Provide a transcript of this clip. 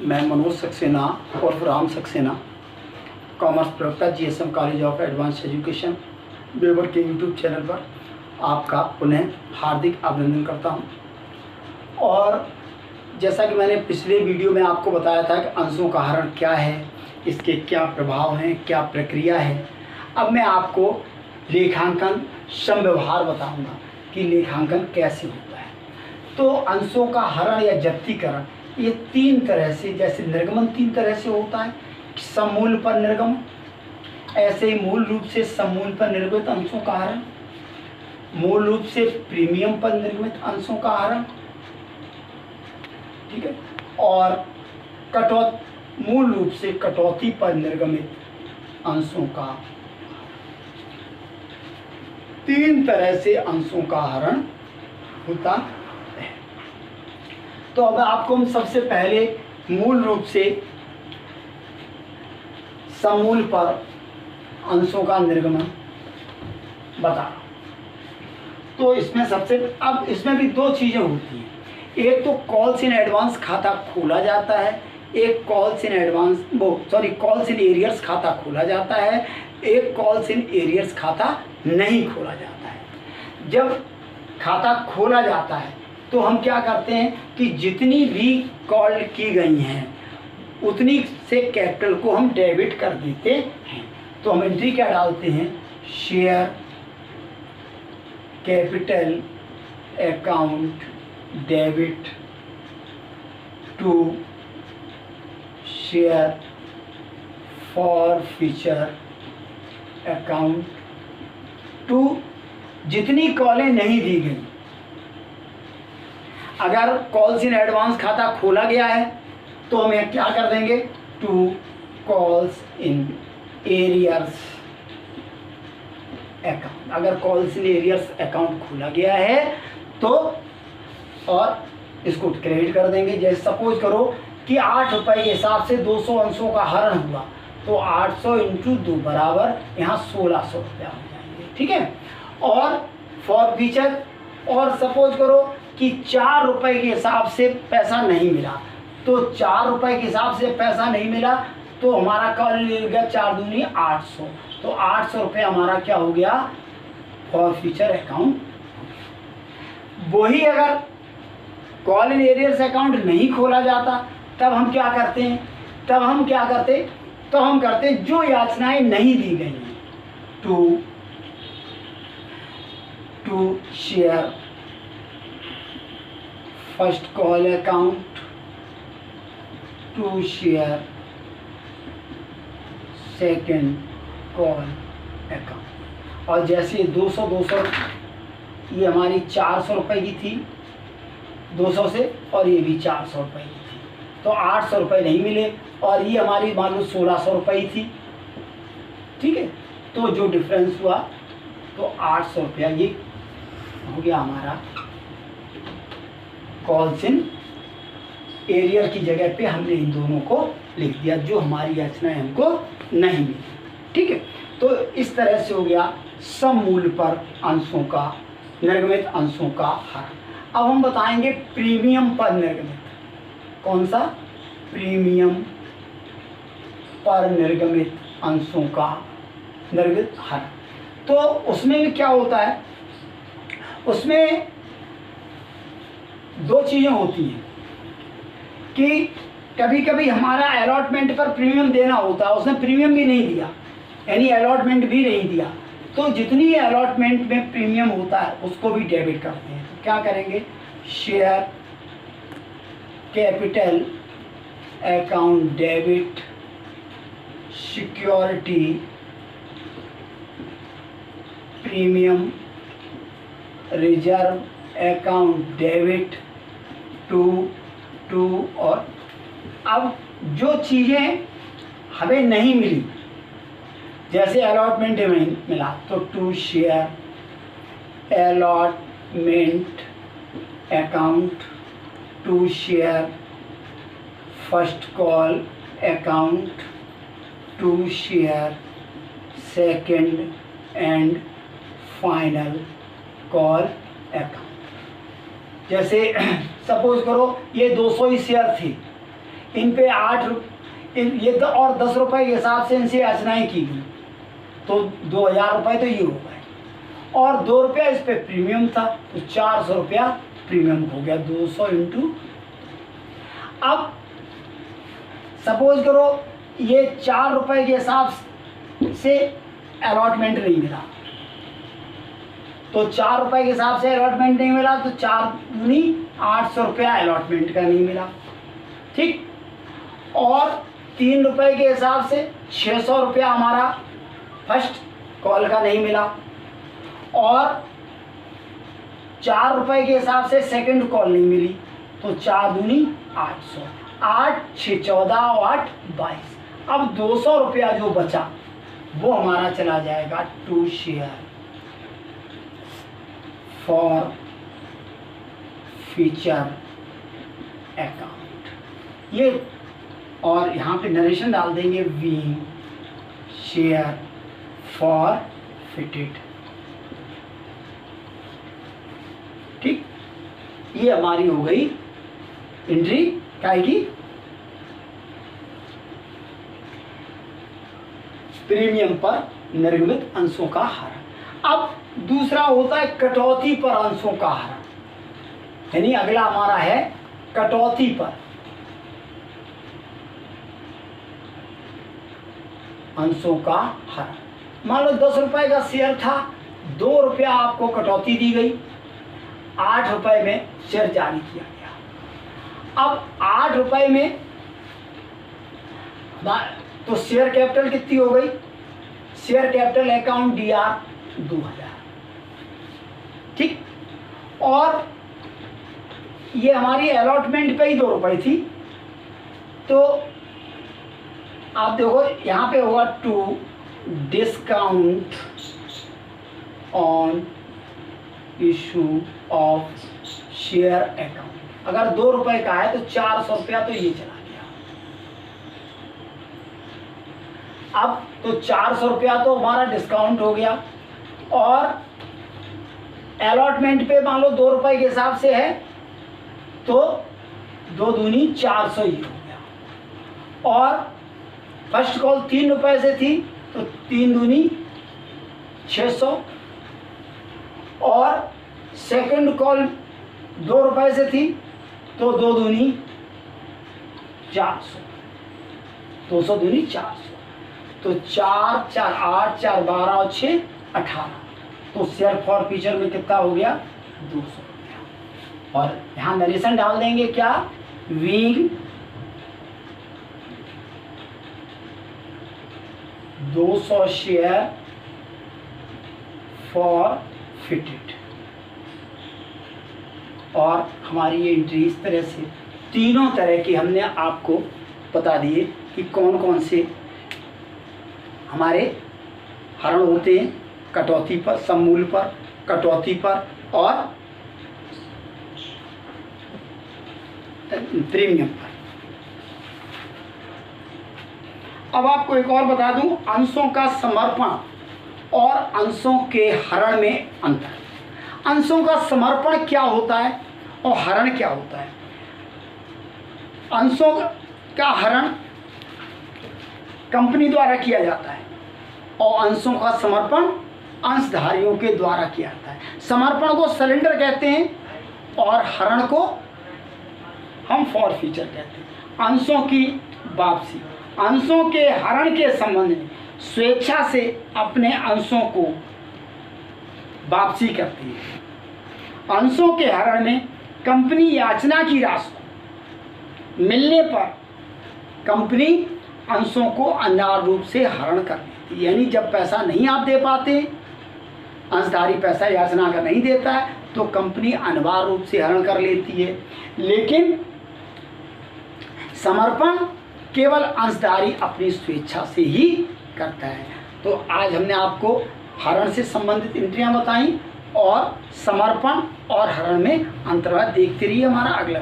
मैं मनोज सक्सेना और राम सक्सेना, कॉमर्स प्रवक्ता, GSM college of advance education weber के यूट्यूब चैनल पर आपका पुनः हार्दिक अभिनंदन करता हूं। और जैसा कि मैंने पिछले वीडियो में आपको बताया था कि अंशों का हरण क्या है, इसके क्या प्रभाव हैं, क्या प्रक्रिया है, अब मैं आपको लेखांकन समव्यवहार बताऊंगा कि लेखांकन कैसे होता है। तो अंशों का हरण या जब्तीकरण ये तीन तरह से, जैसे निर्गमन तीन तरह से होता है, सममूल्य पर निर्गमन, ऐसे ही मूल रूप से सममूल्य पर निर्गमित अंशों का हरण, मूल रूप से प्रीमियम पर निर्गमित अंशों का हरण, ठीक है, और मूल रूप से कटौती पर निर्गमित अंशों का, तीन तरह से अंशों का हरण होता है। तो अब आपको हम सबसे पहले मूल रूप से सममूल्य पर अंशों का निर्गमन बता। तो इसमें अब इसमें भी दो चीज़ें होती हैं, एक तो कॉल्स इन एडवांस खाता खोला जाता है, एक कॉल्स इन एरियर्स खाता खोला जाता है, एक कॉल्स इन एरियर्स खाता नहीं खोला जाता है। जब खाता खोला जाता है तो हम क्या करते हैं कि जितनी भी कॉल की गई हैं उतनी से कैपिटल को हम डेबिट कर देते हैं। तो हम एंट्री क्या डालते हैं, share capital account debit to share forfeiture account to जितनी कॉलें नहीं दी गई। अगर कॉल्स इन एडवांस खाता खोला गया है तो हम क्या कर देंगे, to calls in arrears account. अगर कॉल्स इन एरियर्स अकाउंट खोला गया है तो और इसको क्रेडिट कर देंगे। जैसे सपोज करो कि 8 रुपये के हिसाब से 200 अंशों का हरण हुआ तो 800 इंटू 2 बराबर यहाँ 1600 रुपया हो जाएंगे, ठीक है। और फॉरफीचर, और सपोज करो कि 4 रुपये के हिसाब से पैसा नहीं मिला, तो 4 रुपये के हिसाब से पैसा नहीं मिला तो हमारा कॉल ले गया 4 दूनी 800, तो 800 रुपये हमारा क्या हो गया, फॉरफीचर अकाउंट। वही अगर कॉल इन एरियर्स अकाउंट नहीं खोला जाता तब हम क्या करते हैं, तो हम करते जो याचनाएं नहीं दी गई हैं, to share first call account, to share second call account. और जैसे 200 ये हमारी 400 रुपये की थी 200 से, और ये भी 400 रुपये की थी, तो 800 रुपये नहीं मिले, और ये हमारी मान लो 1600 रुपये थी, ठीक है। तो जो डिफरेंस हुआ तो 800 रुपया ये हो गया हमारा कॉल्स इन एरियर की जगह पे हमने इन दोनों को लिख दिया जो हमारी याचनाएं हमको नहीं मिली, ठीक है। तो इस तरह से हो गया सममूल्य पर अंशों का, निर्गमित अंशों का हरण। अब हम बताएंगे प्रीमियम पर निर्गमित, कौन सा, प्रीमियम पर निर्गमित अंशों का निर्गमित हरण। तो उसमें भी क्या होता है, उसमें दो चीज़ें होती हैं कि कभी कभी हमारा अलॉटमेंट पर प्रीमियम देना होता है, उसने प्रीमियम भी नहीं दिया, यानी अलॉटमेंट भी नहीं दिया, तो जितनी अलॉटमेंट में प्रीमियम होता है उसको भी डेबिट करते हैं। तो क्या करेंगे, share capital account debit security premium reserve account debit to और अब जो चीज़ें हमें नहीं मिली, जैसे अलॉटमेंट हमें मिला तो to share allotment account, to share first call account, to share second and final call account. जैसे सपोज करो ये 200 ही शेयर थे, इन पे 8 ये और 10 रुपए के हिसाब से इनसे याचनाएं की गई, तो 2000 रुपये तो ये हो गए, और 2 रुपया इस पे प्रीमियम था, तो 400 रुपया प्रीमियम हो गया। 200 इंटू, अब सपोज करो ये 4 रुपए के हिसाब से अलॉटमेंट नहीं मिला, तो 4 रुपए के हिसाब से अलॉटमेंट नहीं मिला, तो 4 दूनी 800 रुपया अलॉटमेंट का नहीं मिला, ठीक। और 3 रुपए के हिसाब से 600 रुपया हमारा फर्स्ट कॉल का नहीं मिला, और 4 रुपए के हिसाब से सेकंड कॉल नहीं मिली, तो 4 दूनी 800, 8 6 14 और 8 22। अब 200 रुपया जो बचा वो हमारा चला जाएगा to share for future account, ये, और यहाँ पे नरेशन डाल देंगे वी शेयर फॉर फिटेड, ठीक। ये हमारी हो गई एंट्री काय की, प्रीमियम पर निर्गमित अंशों का हरण। अब दूसरा होता है कटौती पर अंशों का हरण, यानी अगला हमारा है कटौती पर अंशों का हरण। मान लो 10 रुपए का शेयर था, 2 रुपया आपको कटौती दी गई, 8 रुपए में शेयर जारी किया गया। अब 8 रुपए में तो शेयर कैपिटल कितनी हो गई, शेयर कैपिटल अकाउंट DR 2000, ठीक। और ये हमारी अलॉटमेंट पे ही 2 रुपए थी, तो आप देखो यहाँ पे होगा to discount on issue of share account. अगर 2 रुपए का है तो 400 रुपया तो ये चला गया। अब तो 400 रुपया तो हमारा डिस्काउंट हो गया, और अलॉटमेंट पे मान लो 2 रुपए के हिसाब से है, तो 2 दूनी 400 ही हो गया। और फर्स्ट कॉल 3 रुपए से थी, तो 3 दूनी 600, और सेकंड कॉल 2 रुपए से थी, तो 2 दूनी 400, 200 दूनी 400, तो 4 4 8 4 12 और 6 18, तो शेयर फॉर फ्यूचर में कितना हो गया 200 रुपया। और यहाँ नरेशन डाल देंगे क्या, वी 200 शेयर फॉर फिटेड। और हमारी ये एंट्री इस तरह से, तीनों तरह की हमने आपको बता दिए कि कौन कौन से हमारे हरण होते हैं, कटौती पर, सममूल पर, कटौती पर और प्रीमियम पर। अब आपको एक और बता दूं, अंशों का समर्पण और अंशों के हरण में अंतर। अंशों का समर्पण क्या होता है और हरण क्या होता है। अंशों का हरण कंपनी द्वारा किया जाता है और अंशों का समर्पण अंशधारियों के द्वारा किया जाता है। समर्पण को सरेंडर कहते हैं और हरण को हम फॉरफीचर कहते हैं। अंशों की वापसी, अंशों के हरण के संबंध में स्वेच्छा से अपने अंशों को वापसी करती है। अंशों के हरण में कंपनी याचना की राशि मिलने पर कंपनी अंशों को अनिवार्य रूप से हरण कर देती है। यानी जब पैसा नहीं आप दे पाते, अंशधारी पैसा याचना का नहीं देता है, तो कंपनी अनिवार्य रूप से हरण कर लेती है। लेकिन समर्पण केवल अंशधारी अपनी स्वेच्छा से ही करता है। तो आज हमने आपको हरण से संबंधित एंट्रियां बताई और समर्पण और हरण में अंतर। देखते रहिए हमारा अगला